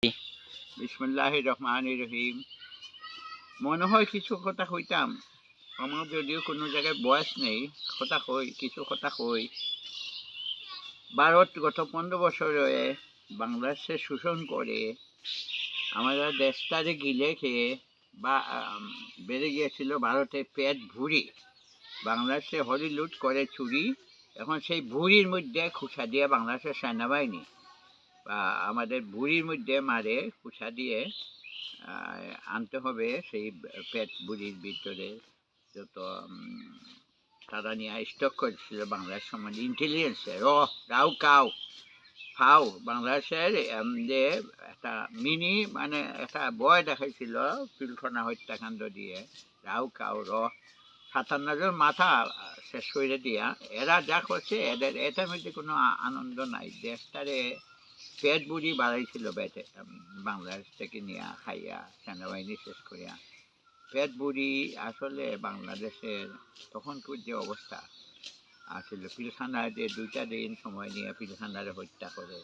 বিসমিল্লাহির রহমানির রহিম। মনে হয় কিছু কথা কইতাম, আমার যদিও কোনো জায়গায় বয়স নেই। কথা কই, কিছু কথা কই। ভারত গত 15 বছরে বাংলাদেশে শোষণ করে আমরা দেশটারে গিলে খেয়ে বা বেড়ে গিয়েছিল ভারতে পেট ভুঁড়ি। বাংলাদেশে হলি লুট করে চুরি, এখন সেই ভুঁড়ির মধ্যে খুঁচা দিয়ে বাংলাদেশের সেনাবাহিনী বা আমাদের ভুঁড়ির মধ্যে মারে খুঁচা দিয়ে আনতে হবে সেই পেট বুড়ির ভিতরে যত তারা নিয়ে স্টক করেছিল বাংলাদেশ সম্বন্ধে ইন্টেলিজেন্সে রাও কাউ ফাও বাংলাদেশের যে একটা মিনি মানে একটা বয় দেখাইছিল পিলখানা হত্যাকাণ্ড দিয়ে রাও কাউ 57 জন মাথা শেষ করে দিয়া এরা যা করছে এদের এটার মধ্যে কোনো আনন্দ নাই। দেশটারে পেট বুড়ি বাড়াইছিল বেটে বাংলাদেশ থেকে নিয়ে খাইয়া সেনাবাহিনী শেষ করিয়া পেট বুড়ি। আসলে বাংলাদেশের তখনকার যে অবস্থা আসলে পিলখানায় যে 2টা দিন সময় নিয়ে পিলখানারে হত্যা করে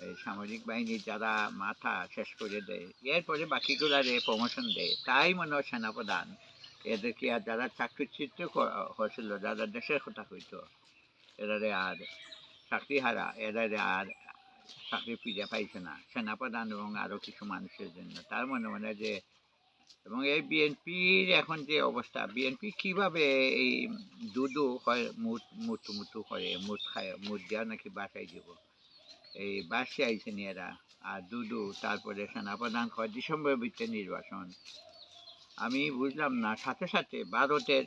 এই সামরিক বাহিনীর যারা মাথা শেষ করে দেয়, এরপরে বাকিগুলারে প্রমোশন দেয়। তাই মনে হয় সেনাপ্রধান এদেরকে আর যারা চাকরিচ্যুত হয়েছিল, যারা দেশের কথা হইতো, এরারে আর চাকরি হারা, এরারে আর চাকরি ফিরে পাইছে না সেনাপ্রধান এবং আরও কিছু মানুষের জন্য। তার মনে মনে যে এবং এই বিএনপির এখন যে অবস্থা, বিএনপি কিভাবে এই দুদু হয় মুটু মুটু করে মুট খায়, মুট দেওয়া নাকি বাসায় দিব, এই বাসে আইছেন এরা। আর দুদু তারপরে সেনাপ্রধান হয় ডিসেম্বরের ভিতরে নির্বাচন। আমি বুঝলাম না, সাথে সাথে ভারতের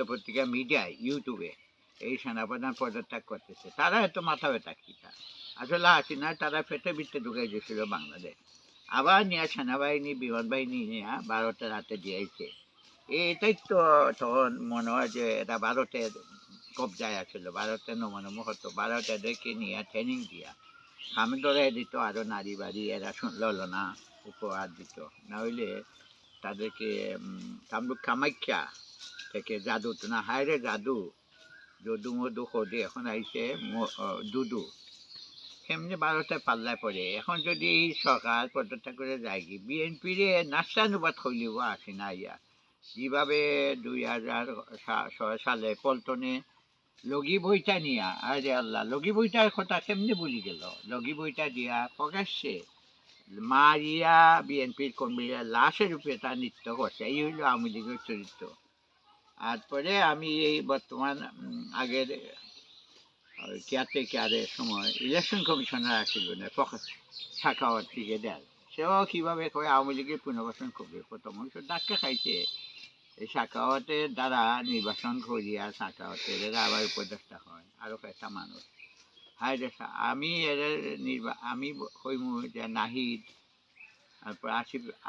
পত্রিকা মিডিয়ায় ইউটিউবে এই সেনাপ্রধান পদত্যাগ করতেছে। তারা এত মাথা ব্যথা কিটা, আসলে হাসিনা তারা পেটে ভিতরে ঢুকাই দিয়েছিল বাংলাদেশ, আবার নিয়ে সেনাবাহিনী বিমান বাহিনী নিয়ে ভারতের হাতে দিয়েছে। এটাই তো তখন মনে হয় যে এটা ভারতের কবজায় আছিল, ভারতের নমনম হতো, ভারত এদেরকে নিয়ে ট্রেনিং দিয়া সামনে ধরে দিত, আরও নারী বাড়ি এরা শুনল না, উপহার দিত। না হইলে তাদেরকে কামরূপ কামাখ্যা থেকে জাদু তো না হায় রে জাদু, যদু মধু খোদে এখন আইছে দুদু, কেমনি ভারতের পাল্লায় পড়ে। এখন যদি এই সরকার পদত্যাগ করে যায় কি বিএনপির নাস্তানুবাদ হইলিব আসে না ইয়া যেভাবে 2006 সালে পল্টনে লগি বইটা নিয়া, আরে আল্লাহ, লগি বইটার কথা কেমনি ভুলি গেল। লগি বইটা দিয়া প্রকাশ্যে মারিয়া বিএনপির কর্মীরা লাশের উপরে তার নৃত্য করছে। এই হইল আওয়ামী লীগের চরিত্র। তারপরে আমি এই বর্তমান আগের কেয়ারের সময় ইলেকশন কমিশনার আসছিল না শাখাওয়াত থেকে দেয়, সেও কীভাবে করে আওয়ামী লীগের পুনর্বাসন করবে। প্রথম অংশ ধাক্কা খাইছে এই শাখাওয়াতের দ্বারা নির্বাচন করিয়া শাখাওয়াতের এরা আবার উপদেষ্টা হয় আরও কয়েকটা মানুষ। হায় রে, আমি এদের আমি হইমু যে নাহিদ, তারপর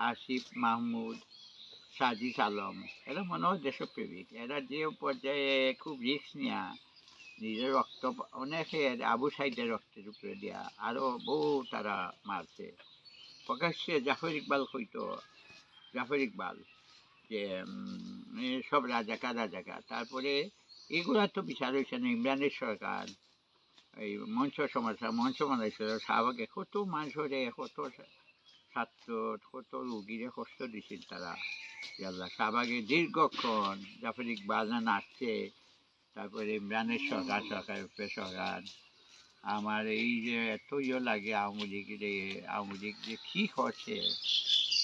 আসিফ মাহমুদ, সাজিদ আলম, এরা মনে হয় দেশপ্রেমিক। এরা যে পর্যায়ে খুব রিস্ক নেওয়া, নিজের রক্ত অনেকে আবু সাইদের রক্তের উপরে দেওয়া আরও বহু তারা মারছে। প্রকাশ্যে জাফর ইকবাল হইতো, জাফর ইকবাল যে সব রাজাকার। তারপরে এগুলা তো বিচার হয়েছে না। ইমরানের সরকার এই মঞ্চ বানাইছিল শাহবাগে, কত মানুষরে, কত ছাত্র, কত রুগীরে কষ্ট দিছিল তারা। আল্লাহ, শাহবাগে দীর্ঘক্ষণ জাফর ইকবাল না নাচছে, তারপরে ইমরানের সরকার সরকার। আমার এই যে এত লাগে আওয়ামী লীগ যে কী করছে।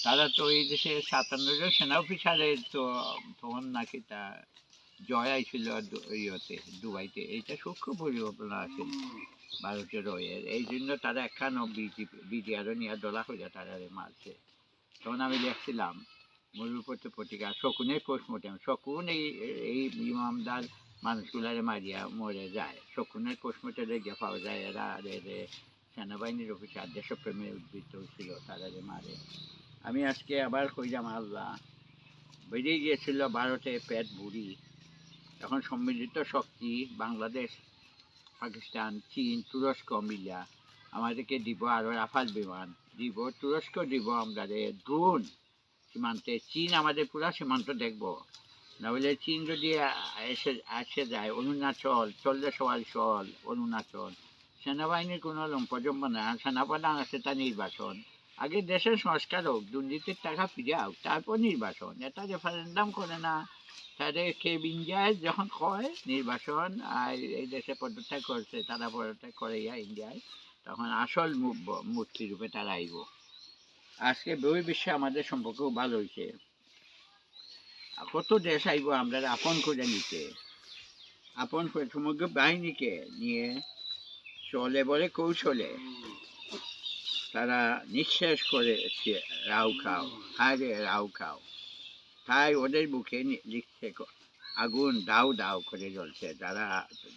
তারা তো এই দেশে 57 জন সেনা অফিসারের তো তখন নাকি তা জয় আইছিল দুবাইতে। এইটা সূক্ষ্ম পরিকল্পনা আছে ভারতের রয়ের, এই জন্য তারা একখানো বিডিআরও নিয়ে দলা হইয়া তারা মারছে। তখন আমি দেখছিলাম মরুপত্র পত্রিকা শকুনের পোস্টমর্টম, শকুন এই ইমামদার মানুষগুলারে মারিয়া মরে যায়, শকুনের পোস্টমর্টমে গিয়ে পাওয়া যায় এরা সেনাবাহিনীর অফিসার দেশপ্রেমে উদ্বৃত্ত হয়েছিল, তারারে মারে। আমি আজকে আবার কইলাম আল্লাহ, বেরিয়ে গিয়েছিল ভারতে পেট বুড়ি। এখন সম্মিলিত শক্তি বাংলাদেশ, পাকিস্তান, চীন, তুরস্ক মিলিয়া আমাদেরকে দিব আরও রাফাল বিমান দিব, তুরস্ক দিব আমাদের ড্রোন সীমান্তে, চীন আমাদের পুরা সীমান্ত দেখব। নাহলে চীন যদি এসে যায় অরুণাচল, চললে সবাই অরুণাচল সেনাবাহিনীর কোনো লম্পজম্প না, সেনাপ্রধান আছে, তার নির্বাচন। আগে দেশের সংস্কার হোক, দুর্নীতির টাকা ফিরে হোক, তারপর নির্বাচন। এটা রেফারেন্ডাম করে না, তাদের কেব ইন্ডিয়ায় যখন হয় নির্বাচন আর এই দেশে পদত্যাগ করছে, তারা পদত্যাগ করে ইন্ডিয়ায়, তখন আসল মূর্তি রূপে তারা আইব। আজকে বহির্বিশ্বে আমাদের সম্পর্ক ভালো হয়েছে, কত দেশ আইব আমরা আপন করে নিতে, আপন করে সমগ্র বাহিনীকে নিয়ে চলে বলে কৌশলে তারা নিঃশেষ করে রাউ খাও, হায় রাউ খাও। তাই ওদের বুকে লিখছে আগুন দাউ দাউ করে জ্বলছে, যারা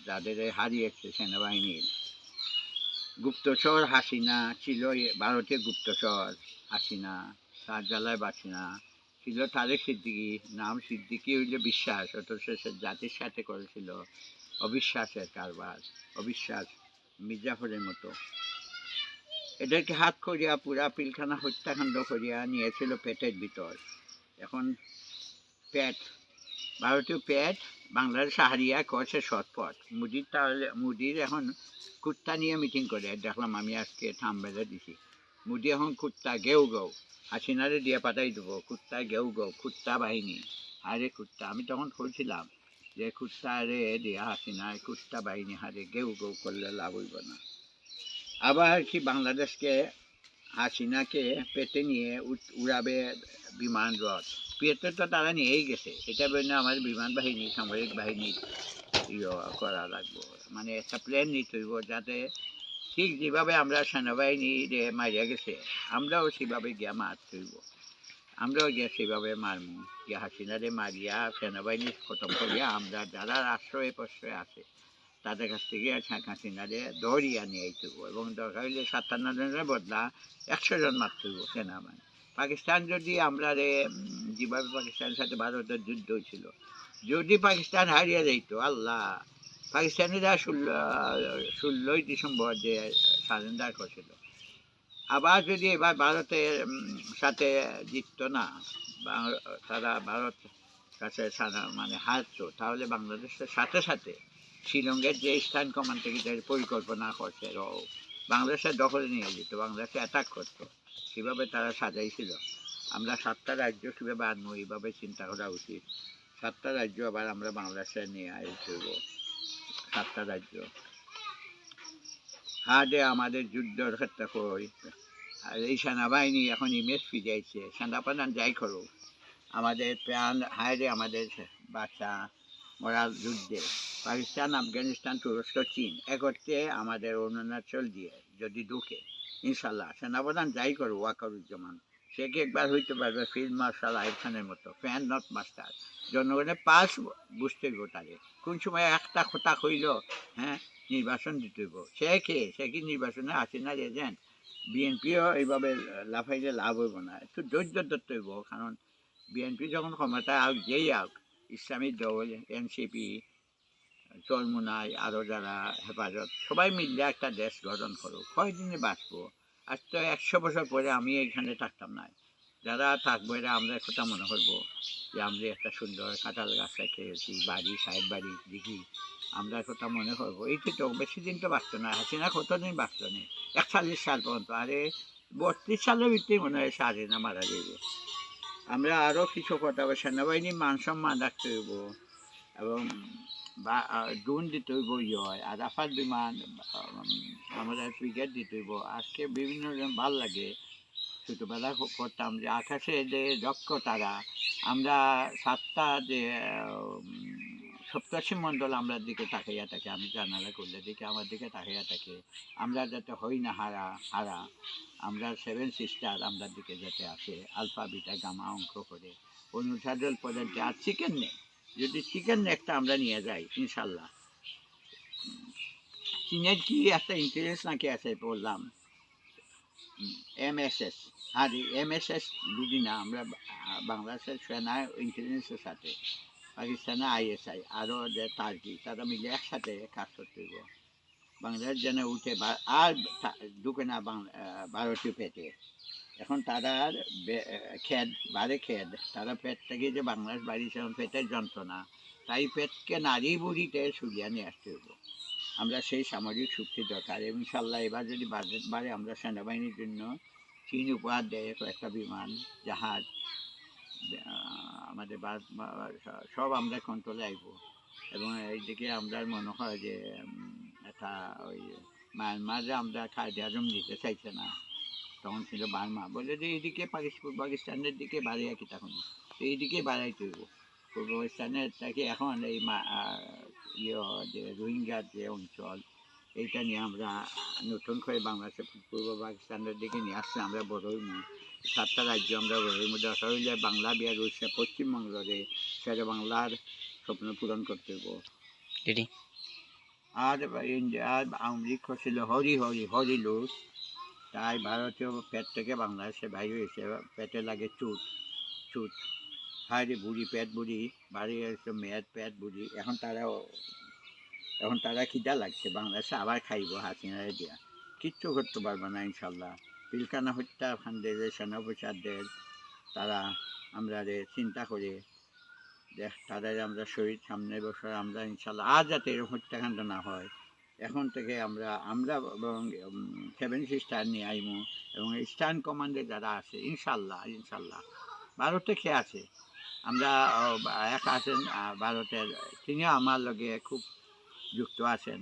যাদের হারিয়েছে সেনাবাহিনীর গুপ্তচর হাসিনা ছিল, ভারতের গুপ্তচর হাসিনা, তার জ্বালায় বাসিনা ছিল তারেক সিদ্দিকি, নাম সিদ্দিকি হইলে বিশ্বাস, অথচ সে জাতির সাথে করেছিল অবিশ্বাসের কারবার, অবিশ্বাস মির্জাফরের মতো। এদেরকে হাত করিয়া পুরা পিলখানা হত্যাকাণ্ড করিয়া নিয়েছিল পেটের ভিতর। এখন পেট, ভারতীয় পেট বাংলাদেশ হারিয়া করছে শর্টপট। মুদির তাহলে মুদির এখন কুত্তা নিয়ে মিটিং করে দেখলাম আমি, আজকে থামবেলে দিছি। মুদি এখন কুত্তা গেউ গেউ, হাসিনারে দিয়ে পাঠাই দেবো, কুত্তা গেউ গেউ, কুত্তা বাহিনী। আরে কুত্তা, আমি তখন বলছিলাম যে কুত্তা রে দিয়া হাসিনায় কুত্তা বাহিনী হারে গেউ গেউ করলে লাভ হইব না। আবার কি বাংলাদেশকে হাসিনাকে পেটে নিয়ে উড়াবে বিমান রথ, পেটে তো তারা নিয়েই গেছে, এটা বলে আমাদের বিমান বাহিনী সামরিক বাহিনী করা লাগবো, মানে একটা প্ল্যান নিতে হইব, যাতে ঠিক যেভাবে আমরা সেনাবাহিনীরে মারিয়া গেছে আমরাও সেভাবে গিয়া মারতে হইব, আমরাও গিয়া সেভাবে মারমু, গিয়া হাসিনারে মারিয়া সেনাবাহিনী খতম করিয়া আমরা যারা আশ্রয়ে প্রশ্রয়ে আছে তাদের কাছ থেকে শেখ হাসিনারে ধরিয়া নিয়ে আইতে হইব, এবং দরকার হইলে ৫৭ জনের বদলা ১০০ জন মারতে হইব সেনাবাহিনী। পাকিস্তান যদি আমরা যেভাবে পাকিস্তানের সাথে ভারতের যুদ্ধ হয়েছিল, যদি পাকিস্তান হারিয়ে যাইতো, আল্লাহ, পাকিস্তানিরা ১৬ই ডিসেম্বর যে সারেন্ডার করেছিল, আবার যদি এবার ভারতের সাথে জিততো না, তারা ভারত কাছে মানে হারতো, তাহলে বাংলাদেশের সাথে সাথে শিলংয়ের যে স্থান কমান্ড থেকে পরিকল্পনা করছে বাংলাদেশের দখলে নিয়ে যেত, বাংলাদেশে অ্যাটাক করতো, সেভাবে তারা সাজাইছিল। আমরা ৭টা রাজ্য কীভাবে আনবো এইভাবে চিন্তা করা উচিত। ৭টা রাজ্য আবার আমরা বাংলাদেশে নিয়ে আসব, 7টা রাজ্য। হাডে আমাদের যুদ্ধের ক্ষেত্রে কই, আর এই সেনাবাহিনী এখন ইমেজ ফিরাইছে, সেনাপ্রধান যাই করুক, আমাদের প্রাণ হায়রে আমাদের বাচ্চা মরার যুদ্ধে পাকিস্তান, আফগানিস্তান, তুরস্ক, চীন একত্রে আমাদের অরুণাচল দিয়ে যদি ঢুকে, ইনশাল্লাহ সেনাপ্রধান যাই করুক ওয়াকারুজ্জামান, সে কি একবার হইতে পারবে ফিল্ড মার্শাল আইব খানের মতো, ফ্যান নট মাস্টার। জনগণের পাস বুঝতে হইব তারে, কোন সময় একটা কথা হইল, হ্যাঁ নির্বাচন দিতে হইব, সে কি নির্বাচনে হাসিনার এজেন্ট? বিএনপিও এইভাবে লাফাইলে লাভ হইব না, একটু ধৈর্য ধরতে হইব, কারণ বিএনপি যখন ক্ষমতায় আউক, যেই আউক, ইসলামী দল, এনসিপি, চরমুনাই, আরও যারা হেফাজত, সবাই মিললে একটা দেশ গঠন করুক, কয়দিনে বাঁচবো। আজ তো ১০০ বছর পরে আমি এইখানে থাকতাম না, যারা থাকবো এরা আমরা কথা মনে করবো যে আমরা একটা সুন্দর কাঁঠাল গাছ রেখেছি, বাড়ি, সাহেব বাড়ি, দিঘি, আমরা কথা মনে করবো। এইটি তো বেশি দিন তো বাঁচতো না, হাসিনা কতদিন বাঁচতো না, ৪১ সাল পর্যন্ত, আরে ৩২ সালের ভিতরেই মনে হয় হাসিনা মারা যাবে। আমরা আরও কিছু কথা, সেনাবাহিনীর মান সম্মান রাখতে হইব, এবং ড্রোন দিতে হইব, হয় আর রাফাল বিমান, আমাদের ব্রিগেড দিতে হইব। আজকে বিভিন্ন জন ভাল লাগে, ছোটোবেলা করতাম যে আকাশে যে দক্ষ তারা, আমরা 7টা যে সপ্তর্ষি মণ্ডল আমরা দিকে তাকাইয়া থাকে, আমি জানালা করলে দিকে আমার দিকে তাকাইয়া থাকে, আমরা যাতে হই না হারা, আমরা 7 সিস্টার আমরা দিকে যাতে আসে, আলফা বিটা গামা অঙ্ক করে অনুসাদল পর্যন্ত। আর চিকেন নেই, যদি চিকেন একটা আমরা নিয়ে যাই ইনশাল্লাহ। চীনের কি একটা ইন্টারেস্ট নাকি আছে বললাম, MSS, আর MSS বুঝি না আমরা, বাংলাদেশের সেনা ইন্টেলিজেন্সের সাথে পাকিস্তানে ISI আরও যে টার্কি, তারা মিলে একসাথে কাজ করতে হইব, বাংলাদেশ যেন উঠে আর ঢুকে না ভারতীয় পেটে। এখন তারা খেদ বাড়ে খেদ, তারা পেট থেকে যে বাংলাদেশ বাড়িছে পেটের যন্ত্রণা, তাই পেটকে নারী বুড়িতে সুলিয়া নিয়ে আসতে হইব। আমরা সেই সামরিক শক্তি দরকার। এবং ইনশাল্লাহ এবার যদি বাজেট বাড়ে আমরা সেনাবাহিনীর জন্য চীন উপহার দেয় একটা বিমান, জাহাজ, আমাদের সব আমরা কন্ট্রোলে আইব। এবং এইদিকে আমরা মনে হয় যে একটা ওই মায়ানমারে আমরা কায়দে আজম দিতে চাইছে না, তখন ছিল বার্মা, বলে যে এইদিকে পাকিস্তানের দিকে বাড়িয়ে কি তখন এইদিকে বাড়াই তৈব পূর্ব পাকিস্তানের থেকে। এখন এই যে রোহিঙ্গার যে অঞ্চল, এইটা নিয়ে আমরা নতুন করে বাংলাদেশের পূর্ব পাকিস্তানের দিকে নিয়ে আসছে। আমরা বড়ই 7টা রাজ্য আমরা বড়ির মধ্যে আসা হইলে বাংলা, বিহার, উড়িষ্যা, পশ্চিমবঙ্গরে সেটা বাংলার স্বপ্ন পূরণ করতে হইব। আর ইন্ডিয়ার আমেরিকা ছিল হরি হরি হরি লুট, তাই ভারতীয় পেট থেকে বাংলাদেশে বাইরে হয়েছে। পেটে লাগে চুট চুট, হায় বুড়ি পেট বুড়ি বাড়ি হয়েছে মেয়ের পেট বুড়ি। এখন তারা খিদা লাগছে, বাংলাদেশে আবার খাইব হাসিনারে দিয়া, কিচ্ছু করতে পারবে না ইনশাল্লাহ। পিলখানা হত্যাকাণ্ডের সেনাপ্রচারদের তারা আমরা চিন্তা করে তাদের আমরা শহীদ সামনের বছর আমরা ইনশাল্লাহ আর যাতে এরকম হত্যাকাণ্ড না হয়, এখন থেকে আমরা এবং 7 স্টার নিয়ে আইমু। এবং স্টার্ন কমান্ডে যারা আছে ইনশাল্লাহ ভারতে খেয়ে আছে, আমরা এক আছেন ভারতের, তিনিও আমার লগে খুব যুক্ত আছেন,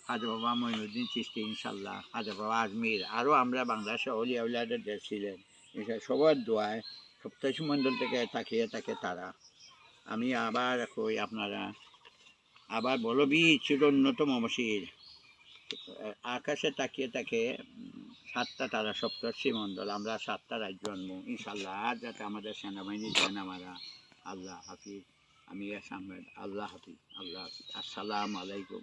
হাজা বাবা মঈনুদ্দিন চিশতি ইনশাল্লাহ, হাজা বাবা আজমির, আরও আমরা বাংলাদেশে অলিয়া উলিয়াদের যে ছিলেন সবার দোয়ায় সপ্তাশী মণ্ডল থেকে তাকিয়ে থাকে তারা। আমি আবার কই আপনারা আবার বলবি চিরন্যতম মসির আকাশে তাকিয়ে থাকে 7টা তারা সপ্তর্ষি মণ্ডল, আমরা 7টা রাজ্য আনবো ইনশাল্লাহ। আর যাতে আমাদের সেনাবাহিনী যায় না মারা। আল্লাহ হাফিজ। আমি আহমেদ, আল্লাহ হাফিজ, আল্লাহ হাফিজ, আসসালামু আলাইকুম।